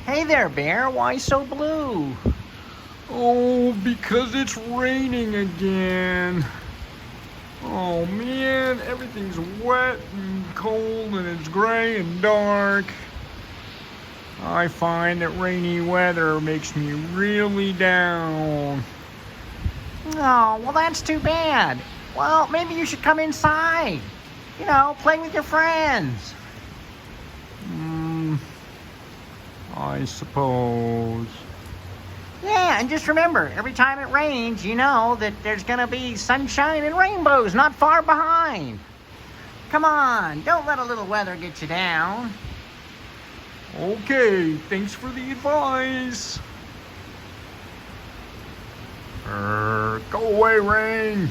Hey there, Bear. Why so blue? Oh, because it's raining again. Oh man, everything's wet and cold and it's gray and dark. I find that rainy weather makes me really down. Oh, well, that's too bad. Well, maybe you should come inside. Play with your friends. I suppose. Yeah, and just remember, every time it rains, you know that there's gonna be sunshine and rainbows not far behind. Come on, don't let a little weather get you down. Okay, thanks for the advice. Go away, rain.